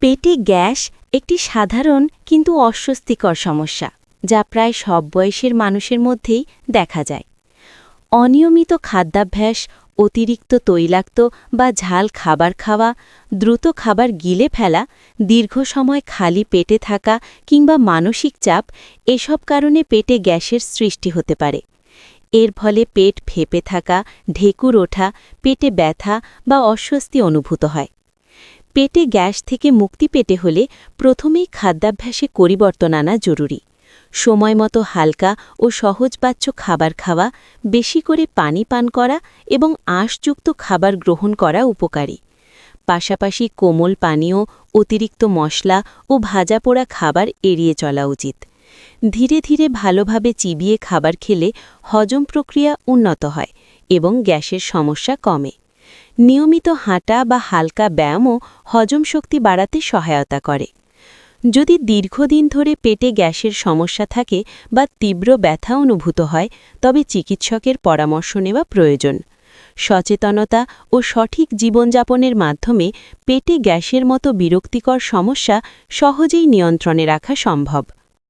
পেটে গ্যাস একটি সাধারণ কিন্তু অস্বস্তিকর সমস্যা যা প্রায় সব বয়সের মানুষের মধ্যেই দেখা যায়। অনিয়মিত খাদ্যাভ্যাস, অতিরিক্ত তৈলাক্ত বা ঝাল খাবার খাওয়া, দ্রুত খাবার গিলে ফেলা, দীর্ঘ সময় খালি পেটে থাকা কিংবা মানসিক চাপ এসব কারণে পেটে গ্যাসের সৃষ্টি হতে পারে। এর ফলে পেট ফেঁপে থাকা, ঢেকুর ওঠা, পেটে ব্যথা বা অস্বস্তি অনুভূত হয়। পেটে গ্যাস থেকে মুক্তি পেতে হলে প্রথমেই খাদ্যাভ্যাসে পরিবর্তন আনা জরুরি। সময়মতো হালকা ও সহজপাচ্য খাবার খাওয়া, বেশি করে পানি পান করা এবং আঁশযুক্ত খাবার গ্রহণ করা উপকারী। পাশাপাশি কোমল পানীয়, অতিরিক্ত মশলা ও ভাজাপোড়া খাবার এড়িয়ে চলা উচিত। ধীরে ধীরে ভালোভাবে চিবিয়ে খাবার খেলে হজম প্রক্রিয়া উন্নত হয় এবং গ্যাসের সমস্যা কমে। নিয়মিত হাঁটা বা হালকা ব্যায়ামও হজম শক্তি বাড়াতে সহায়তা করে। যদি দীর্ঘদিন ধরে পেটে গ্যাসের সমস্যা থাকে বা তীব্র ব্যথা অনুভূত হয়, তবে চিকিৎসকের পরামর্শ নেওয়া প্রয়োজন। সচেতনতা ও সঠিক জীবনযাপনের মাধ্যমে পেটে গ্যাসের মতো বিরক্তিকর সমস্যা সহজেই নিয়ন্ত্রণে রাখা সম্ভব।